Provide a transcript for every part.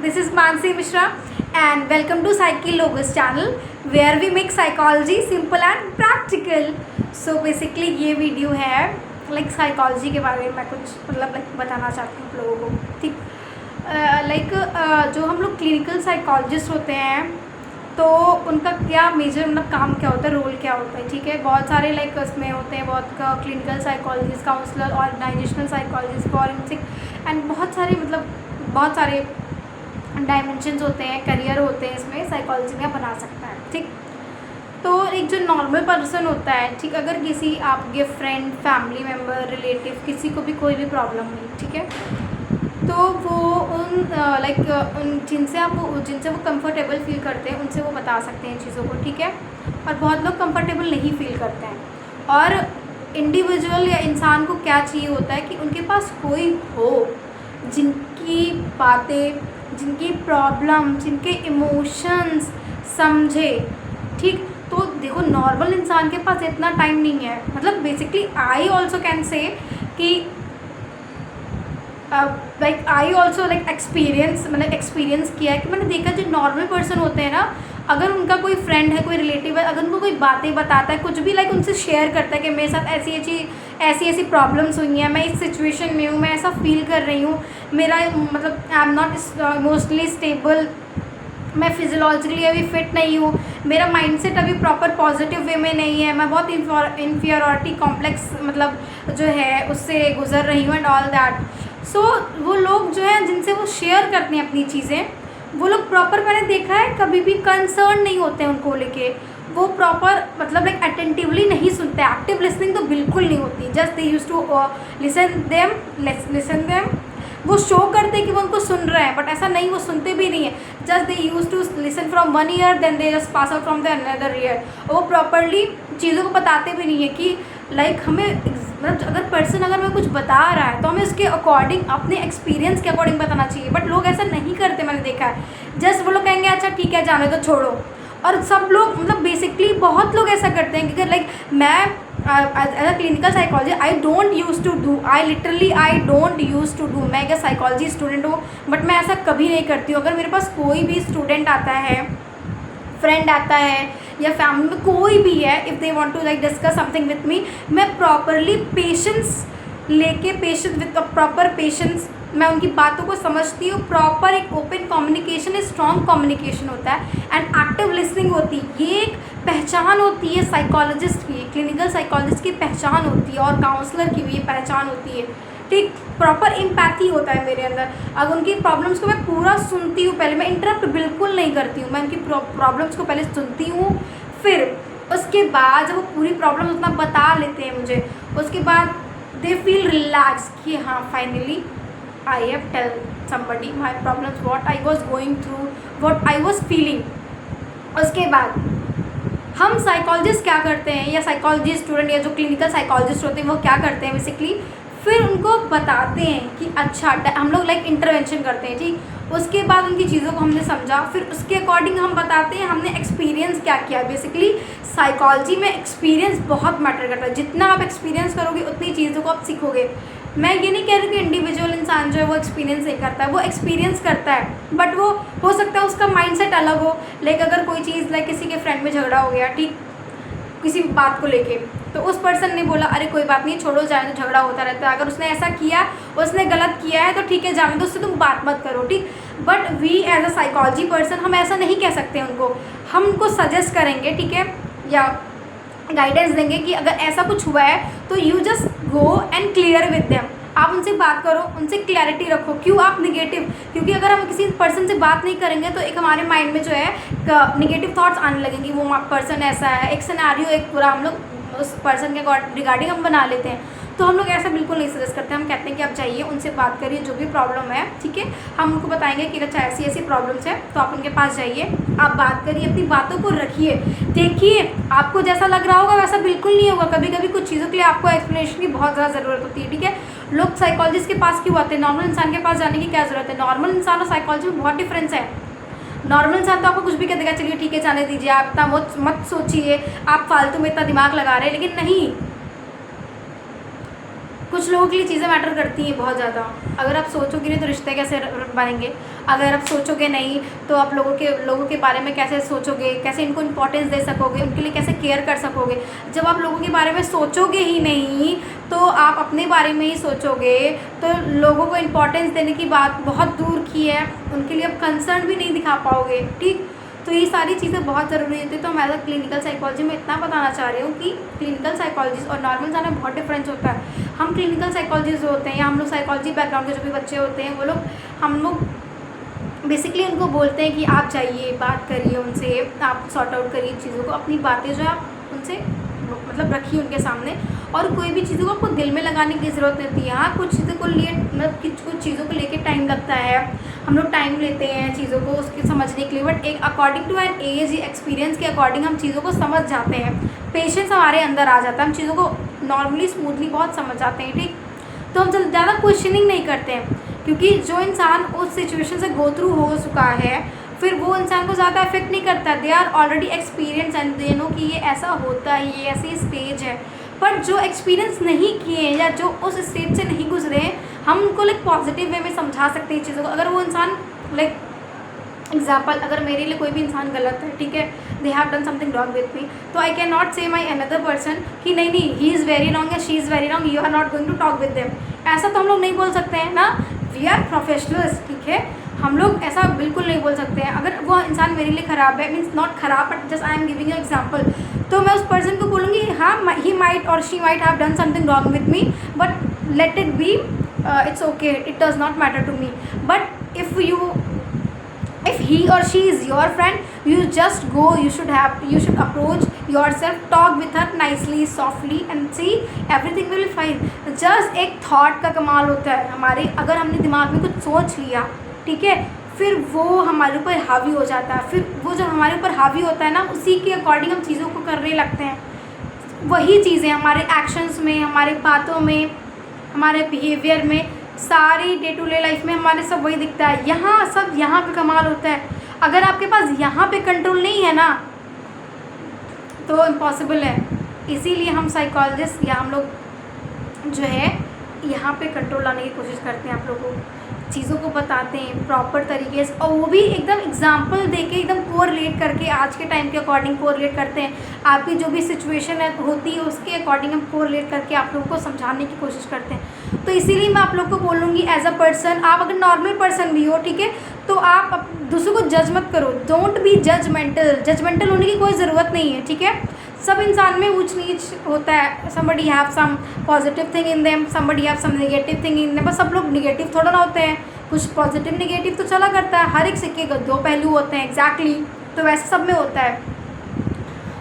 This is Mansi Mishra and welcome to Psychologist channel where we make psychology simple and practical. So basically ये video है like psychology के बारे में मैं कुछ बताना चाहती हूँ आप लोगों को, ठीक। जो हम लोग क्लिनिकल साइकोलॉजिस्ट होते हैं तो उनका क्या मेजर काम क्या होता है, रोल क्या होता है, ठीक है। बहुत सारे उसमें होते हैं, बहुत clinical psychologist, counsellor, organisational psychologist, forensic and बहुत सारे डायमेंशंस होते हैं, करियर होते हैं इसमें साइकोलॉजी में बना सकता है, ठीक। तो एक जो नॉर्मल पर्सन होता है, ठीक, अगर किसी आपके फ्रेंड, फैमिली मेम्बर, रिलेटिव किसी को भी कोई भी प्रॉब्लम हुई, ठीक है, तो वो उन जिनसे वो कंफर्टेबल फील करते हैं उनसे वो बता सकते हैं चीज़ों को, ठीक है। और बहुत लोग कंफर्टेबल नहीं फील करते हैं और इंडिविजुअल या इंसान को क्या चाहिए होता है कि उनके पास कोई हो जिनकी बातें, जिनकी प्रॉब्लम, जिनके इमोशंस समझे, ठीक। तो देखो नॉर्मल इंसान के पास इतना टाइम नहीं है, basically I also can say कि आई ऑल्सो एक्सपीरियंस किया है कि मैंने देखा जो नॉर्मल पर्सन होते हैं ना, अगर उनका कोई फ्रेंड है, कोई रिलेटिव है, अगर उनको कोई बातें बताता है, कुछ भी उनसे शेयर करता है कि मेरे साथ ऐसी प्रॉब्लम्स हुई हैं, मैं इस सिचुएशन में हूँ, मैं ऐसा फील कर रही हूँ, मेरा I am not emotionally stable, मैं फिजियोलॉजिकली अभी फिट नहीं हूँ, मेरा माइंडसेट अभी प्रॉपर पॉजिटिव वे में नहीं है, मैं बहुत इन्फीरियरिटी कॉम्प्लेक्स जो है उससे गुजर रही हूँ एंड ऑल दैट। सो वो लोग जो है जिनसे वो शेयर करते हैं अपनी चीज़ें, वो लोग प्रॉपर, मैंने देखा है, कभी भी कंसर्न नहीं होते हैं उनको लेके, वो प्रॉपर अटेंटिवली नहीं सुनते, एक्टिव लिसनिंग तो बिल्कुल नहीं होती। Just they use to listen them, वो शो करते कि वो उनको सुन रहे हैं, बट ऐसा नहीं, वो सुनते भी नहीं है। Just they use to listen from one year, then they just pass out from the another year. वो प्रॉपरली चीज़ों को बताते भी नहीं है कि हमें अगर मैं कुछ बता रहा है तो हमें उसके अकॉर्डिंग, अपने एक्सपीरियंस के अकॉर्डिंग बताना चाहिए, बट लोग ऐसा नहीं करते, मैंने देखा है। जस्ट वो लोग कहेंगे अच्छा ठीक है जाने तो छोड़ो। और सब लोग बेसिकली बहुत लोग ऐसा करते हैं कि मैं as a clinical psychologist I don't use to do, I don't use to do, मैं एक साइकोलॉजी स्टूडेंट हूँ, बट मैं ऐसा कभी नहीं करती हूँ। अगर मेरे पास कोई भी स्टूडेंट आता है, फ्रेंड आता है या फैमिली में कोई भी है, if they want to discuss something with me, मैं प्रॉपरली पेशेंस लेके, प्रॉपर पेशेंस, मैं उनकी बातों को समझती हूँ। प्रॉपर एक ओपन कम्युनिकेशन, एक स्ट्रॉन्ग कम्युनिकेशन होता है एंड एक्टिव लिसनिंग होती है। ये एक पहचान होती है साइकोलॉजिस्ट की, क्लिनिकल साइकोलॉजिस्ट की पहचान होती है, और काउंसलर की भी ये पहचान होती है, ठीक। प्रॉपर एम्पैथी होता है मेरे अंदर। अब उनकी प्रॉब्लम्स को मैं पूरा सुनती हूँ, पहले मैं इंटरप्ट बिल्कुल नहीं करती हूँ, मैं उनकी प्रॉब्लम्स को पहले सुनती हूँ, फिर उसके बाद जब वो पूरी प्रॉब्लम उतना बता लेते हैं मुझे, उसके बाद दे फील रिलैक्स कि हाँ finally I have tell somebody my problems, what I was going through, what I was feeling. उसके बाद हम साइकोलॉजिस्ट क्या करते हैं, या साइकोलॉजी स्टूडेंट या जो क्लिनिकल साइकोलॉजिस्ट होते हैं वो क्या करते हैं बेसिकली, फिर उनको बताते हैं कि अच्छा, हम लोग इंटरवेंशन करते हैं, ठीक। उसके बाद उनकी चीज़ों को हमने समझा, फिर उसके अकॉर्डिंग हम बताते हैं हमने एक्सपीरियंस क्या किया। बेसिकली साइकोलॉजी में एक्सपीरियंस बहुत मैटर करता है, जितना आप एक्सपीरियंस करोगे उतनी चीज़ों को आप सीखोगे। मैं ये नहीं कह रही कि इंडिविजुअल इंसान जो है वो एक्सपीरियंस नहीं करता है, वो एक्सपीरियंस करता है, बट वो हो सकता है उसका माइंडसेट अलग हो। अगर कोई चीज़ किसी के फ्रेंड में झगड़ा हो गया, ठीक, किसी बात को लेके, तो उस पर्सन ने बोला अरे कोई बात नहीं, छोड़ो, जाने तो, झगड़ा होता रहता है, अगर उसने ऐसा किया, उसने गलत किया है तो ठीक है जाने दो, उससे तुम बात मत करो, ठीक। But we as a psychology person हम ऐसा नहीं कह सकते उनको, हम उनको सजेस्ट करेंगे, ठीक है, या गाइडेंस देंगे कि अगर ऐसा कुछ हुआ है तो you just go and clear with them. आप उनसे बात करो, उनसे क्लैरिटी रखो। क्यों आप निगेटिव, क्योंकि अगर हम किसी पर्सन से बात नहीं करेंगे तो एक हमारे माइंड में जो है निगेटिव थॉट्स आने लगेंगी, वो पर्सन ऐसा है, एक सिनेरियो, एक पूरा हम लोग उस पर्सन के रिगार्डिंग हम बना लेते हैं। तो हम लोग ऐसा बिल्कुल नहीं सजेस्ट करते, हम कहते हैं कि आप जाइए, उनसे बात करिए, जो भी प्रॉब्लम है, ठीक है, हम उनको बताएंगे कि अच्छा ऐसी प्रॉब्लम्स है, तो आप उनके पास जाइए, आप बात करिए, अपनी बातों को रखिए, देखिए आपको जैसा लग रहा होगा वैसा बिल्कुल नहीं होगा। कभी कभी कुछ चीज़ों के लिए आपको एक्सप्लेनेशन की बहुत ज़्यादा ज़रूरत होती है, ठीक है। लोग साइकोलॉजिस्ट के पास क्यों आते हैं, नॉर्मल इंसान के पास जाने की क्या ज़रूरत है। नॉर्मल इंसान और साइकोलॉजी में बहुत डिफरेंस है। नॉर्मल इंसान तो आपको कुछ भी कह देगा, चलिए ठीक है जाने दीजिए, आप इतना मत सोचिए, आप फालतू में इतना दिमाग लगा रहे हैं, लेकिन नहीं, कुछ लोगों के लिए चीज़ें मैटर करती हैं बहुत ज़्यादा। अगर आप सोचोगे नहीं तो रिश्ते कैसे बनेंगे, अगर आप सोचोगे नहीं तो आप लोगों के बारे में कैसे सोचोगे, कैसे इनको इम्पोर्टेंस दे सकोगे, उनके लिए कैसे केयर कर सकोगे। जब आप लोगों के बारे में सोचोगे ही नहीं तो आप अपने बारे में ही सोचोगे, तो लोगों को इम्पोर्टेंस देने की बात बहुत दूर की है, उनके लिए आप कंसर्न भी नहीं दिखा पाओगे। ठीक, तो ये सारी चीज़ें बहुत ज़रूरी होती है। तो मैं क्लिनिकल साइकोलॉजी में इतना बताना चाह रही हूँ कि क्लिनिकल साइकोलॉजिस्ट और नॉर्मल इंसान में बहुत डिफरेंस होता है। हम क्लिनिकल साइकोलॉजिस्ट जो होते हैं या हम लोग साइकोलॉजी बैकग्राउंड के जो भी बच्चे होते हैं, वो लोग हम लोग बेसिकली उनको बोलते हैं कि आप जाइए, बात करिए उनसे, आप सॉर्ट आउट करिए चीज़ों को, अपनी बातें जो है आप उनसे मतलब रखिए उनके सामने, और कोई भी चीज़ों को आपको दिल में लगाने की ज़रूरत नहीं होती है। हाँ, कुछ चीज़ों को लिए मतलब कुछ चीज़ों को लेके टाइम लगता है, हम लोग टाइम लेते हैं चीज़ों को उसके समझने के लिए, बट एक अकॉर्डिंग टू एन एज या एक्सपीरियंस के अकॉर्डिंग हम चीज़ों को समझ जाते हैं, पेशेंस हमारे अंदर आ जाता है, हम चीज़ों को नॉर्मली स्मूथली बहुत समझ जाते हैं। ठीक, तो हम ज़्यादा क्वेश्चनिंग नहीं करते हैं, क्योंकि जो इंसान उस सिचुएशन से गो थ्रू हो चुका है फिर वो इंसान को ज़्यादा इफेक्ट नहीं करता। They are already experience and they know कि ये ऐसा होता है, ये ऐसी स्टेज है। पर जो एक्सपीरियंस नहीं किए या जो उस स्टेज से नहीं गुजरे, हम उनको लाइक पॉजिटिव वे में समझा सकते हैं चीज़ों को। अगर वो इंसान लाइक एग्जाम्पल, अगर मेरे लिए कोई भी इंसान गलत है, ठीक है, they have done something wrong with मी, तो आई कैन नॉट से माई अनदर पर्सन कि नहीं नहीं ही इज़ वेरी रॉन्ग या she is very wrong, you are not going to talk with them. ऐसा तो हम लोग नहीं बोल सकते हैं ना, वी आर प्रोफेशनल्स। ठीक है, हम लोग ऐसा बिल्कुल नहीं बोल सकते हैं। अगर वो इंसान मेरे लिए ख़राब है, मीन्स नॉट ख़राब but just I am giving you example, तो मैं उस पर्सन को बोलूँगी हाँ ही माइट और she might have done something wrong with me, but let it be, it's okay, it does not matter to me. But if he or she is your friend, you just go, you should approach yourself, talk with her nicely, softly and see everything will be fine. just एक thought का कमाल होता है हमारे, अगर हमने दिमाग में कुछ सोच लिया, ठीक है, फिर वो हमारे ऊपर हावी हो जाता है। फिर वो जब हमारे ऊपर हावी होता है ना, उसी के अकॉर्डिंग हम चीज़ों को करने लगते हैं। वही चीज़ें हमारे एक्शंस में, हमारे बातों में, हमारे बिहेवियर में, सारी डे टू डे लाइफ में हमारे सब वही दिखता है। यहाँ पे कमाल होता है। अगर आपके पास यहाँ पे कंट्रोल नहीं है ना तो इम्पॉसिबल है। इसीलिए हम साइकोलॉजिस्ट या हम लोग जो है यहाँ पे कंट्रोल लाने की कोशिश करते हैं, आप लोगों को चीज़ों को बताते हैं प्रॉपर तरीके से, और वो भी एकदम एग्जाम्पल देके एकदम कोरिलेट करके, आज के टाइम के अकॉर्डिंग कोरिलेट करते हैं। आपकी जो भी सिचुएशन है होती है उसके अकॉर्डिंग हम कोरिलेट करके आप लोगों को समझाने की कोशिश करते हैं। तो इसीलिए मैं आप लोग को बोलूँगी एज अ पर्सन, आप अगर नॉर्मल पर्सन भी हो, ठीक है, तो आप दूसरों को जज मत करो। डोंट बी जजमेंटल होने की कोई ज़रूरत नहीं है। ठीक है, सब इंसान में ऊंच नीच होता है। somebody have some positive thing in them, somebody have some negative thing in them, बस सब लोग निगेटिव थोड़ा ना होते हैं, कुछ पॉजिटिव निगेटिव तो चला करता है। हर एक सिक्के के दो पहलू होते हैं, एग्जैक्टली तो वैसे सब में होता है।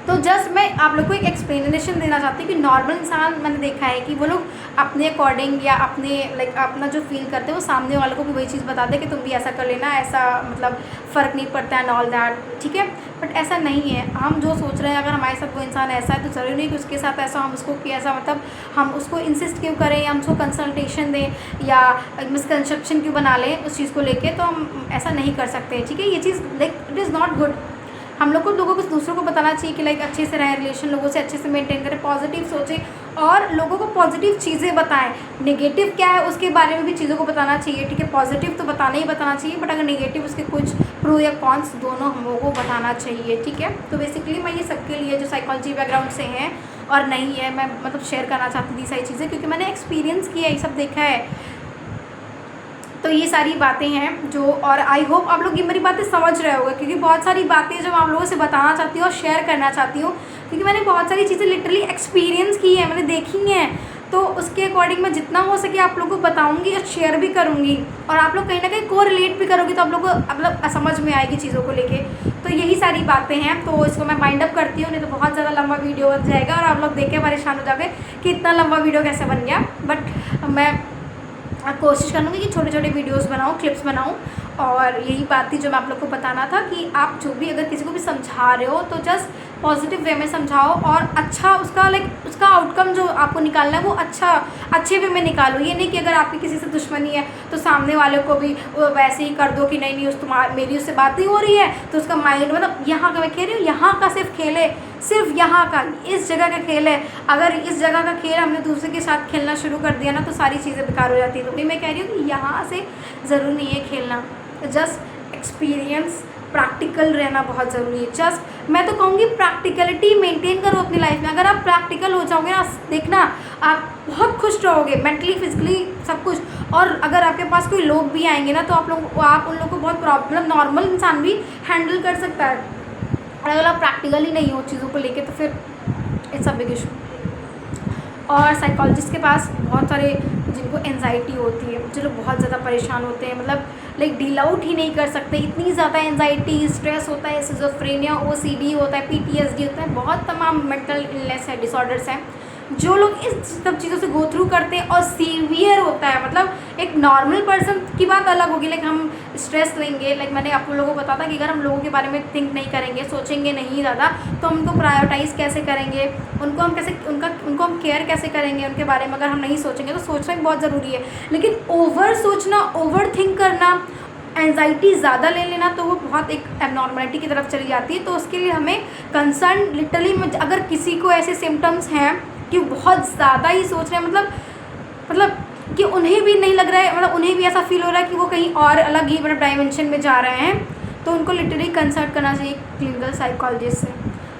तो जस्ट मैं आप लोग को एक एक्सप्लेनेशन देना चाहती हूँ कि नॉर्मल इंसान मैंने देखा है कि वो लोग अपने अकॉर्डिंग या अपने लाइक अपना जो फील करते हैं वो सामने वाले को भी वही चीज़ बताते हैं कि तुम भी ऐसा कर लेना, ऐसा मतलब फ़र्क नहीं पड़ता एंड ऑल दैट। ठीक है, बट ऐसा नहीं है। हम जो सोच रहे हैं, अगर हमारे साथ वो इंसान ऐसा है तो ज़रूरी नहीं कि उसके साथ ऐसा हम उसको कि ऐसा मतलब हम उसको इंसिस्ट क्यों करें या हम उसको कंसल्टेशन दें या मिसकंसेप्शन क्यों बना लें उस चीज़ को लेके, तो हम ऐसा नहीं कर सकते। ठीक है, ये चीज़ like it is not good. हम लोग को लोगों को दूसरों को बताना चाहिए कि लाइक अच्छे से रहें, रिलेशन लोगों से अच्छे से मेंटेन करें, पॉजिटिव सोचें और लोगों को पॉजिटिव चीज़ें बताएं। नेगेटिव क्या है उसके बारे में भी चीज़ों को बताना चाहिए। ठीक है, पॉजिटिव तो बताना ही बताना चाहिए, बट अगर नेगेटिव उसके कुछ प्रो या कॉन्स दोनों हम लोगों को बताना चाहिए। ठीक है, तो बेसिकली मैं ये सबके लिए जो साइकोलॉजी बैकग्राउंड से हैं और नहीं है, मैं मतलब शेयर करना चाहती थी सारी चीज़ें, क्योंकि मैंने एक्सपीरियंस किया है, ये सब देखा है। तो ये सारी बातें हैं जो, और आई होप आप लोग ये मेरी बातें समझ रहे होंगे, क्योंकि बहुत सारी बातें जो मैं आप लोगों से बताना चाहती हूँ और शेयर करना चाहती हूँ, क्योंकि मैंने बहुत सारी चीज़ें लिटरली एक्सपीरियंस की है, मैंने देखी हैं। तो उसके अकॉर्डिंग मैं जितना हो सके आप लोगों को बताऊँगी और शेयर भी करूँगी, और आप लोग कहीं ना कहीं को रिलेट भी करोगे तो आप लोग को मतलब समझ में आएगी चीज़ों को लेके। तो यही सारी बातें हैं, तो इसको मैं वाइंड अप करती हूँ, नहीं तो बहुत ज़्यादा लंबा वीडियो बन जाएगा और आप लोग देख के परेशान हो जाओगे कि इतना लंबा वीडियो कैसे बन गया। बट मैं कोशिश करूँगी कि छोटे छोटे वीडियोस बनाऊँ, क्लिप्स बनाऊँ, और यही बात थी जो मैं आप लोग को बताना था कि आप जो भी अगर किसी को भी समझा रहे हो तो जस्ट पॉजिटिव वे में समझाओ और अच्छा उसका उसका आउटकम जो आपको निकालना है वो अच्छे वे में निकालो। ये नहीं कि अगर आपकी किसी से दुश्मनी है तो सामने वाले को भी वैसे ही कर दो कि नहीं नहीं मेरी उससे बात नहीं हो रही है तो उसका माइंड मतलब यहाँ का मैं कह रही हूँ, यहाँ का सिर्फ खेल है, सिर्फ यहाँ का इस जगह का खेल है। अगर इस जगह का खेल हमने दूसरे के साथ खेलना शुरू कर दिया ना तो सारी चीज़ें बेकार हो जाती है। तो भी मैं कह रही हूँ कि यहाँ से ज़रूरी नहीं है खेलना, जस्ट एक्सपीरियंस प्रैक्टिकल रहना बहुत ज़रूरी है। जस्ट मैं तो कहूँगी प्रैक्टिकलिटी मेंटेन करो अपनी लाइफ में। अगर आप प्रैक्टिकल हो जाओगे ना, देखना आप बहुत खुश रहोगे मेंटली फिजिकली सब कुछ। और अगर आपके पास कोई लोग भी आएंगे ना तो आप उन लोगों को बहुत प्रॉब्लम, नॉर्मल इंसान भी हैंडल कर सकता है। और अगर आप प्रैक्टिकल ही नहीं हो चीज़ों को लेके तो फिर इट्स अ बिग इशू। और साइकोलॉजिस्ट के पास बहुत सारे जिनको एंजाइटी होती है, जो लोग बहुत ज़्यादा परेशान होते हैं, मतलब डील आउट ही नहीं कर सकते, इतनी ज़्यादा एंजाइटी स्ट्रेस होता है, सिज़ोफ्रेनिया ओसीडी होता है, पीटीएसडी होता है, बहुत तमाम मेंटल इलनेस है, डिसऑर्डर्स हैं। जो लोग इस सब चीज़ों से गो थ्रू करते हैं और सीवियर होता है, मतलब एक नॉर्मल पर्सन की बात अलग होगी, हम स्ट्रेस लेंगे, मैंने आप लोगों को बताया था कि अगर हम लोगों के बारे में थिंक नहीं करेंगे, सोचेंगे नहीं ज़्यादा, तो हम उनको प्रायोरिटाइज़ कैसे करेंगे, उनको हम केयर कैसे करेंगे, उनके बारे में अगर हम नहीं सोचेंगे तो सोचना भी बहुत ज़रूरी है। लेकिन ओवर सोचना, ओवर थिंक करना, एंजाइटी ज़्यादा ले लेना तो वो बहुत एक एबनॉर्मलिटी की तरफ चली जाती है। तो उसके लिए हमें कंसर्न लिटरली, अगर किसी को ऐसे सिम्टम्स हैं कि बहुत ज़्यादा ही सोच रहे हैं, मतलब कि उन्हें भी नहीं लग रहा है, मतलब उन्हें भी ऐसा फील हो रहा है कि वो कहीं और अलग ही डायमेंशन में जा रहे हैं, तो उनको लिटरली कंसल्ट करना चाहिए क्लिनिकल साइकोलॉजिस्ट से।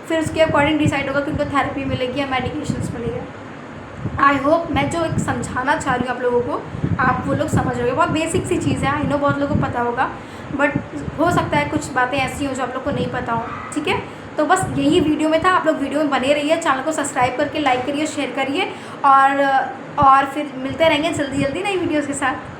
फिर उसके अकॉर्डिंग डिसाइड होगा कि उनको थेरेपी मिलेगी या मेडिकेशंस मिलेगा। आई होप मैं जो एक समझाना चाह रही हूँ आप लोगों को, आप वो लोग समझ रहे हो। बहुत बेसिक सी चीज़ है, आई नो बहुत लोगों को पता होगा, बट हो सकता है कुछ बातें ऐसी हो जो आप लोग को नहीं पता हो। ठीक है, तो बस यही वीडियो में था। आप लोग वीडियो में बने रहिए, चैनल को सब्सक्राइब करके लाइक करिए, शेयर करिए और फिर मिलते रहेंगे जल्दी जल्दी नई वीडियोज़ के साथ।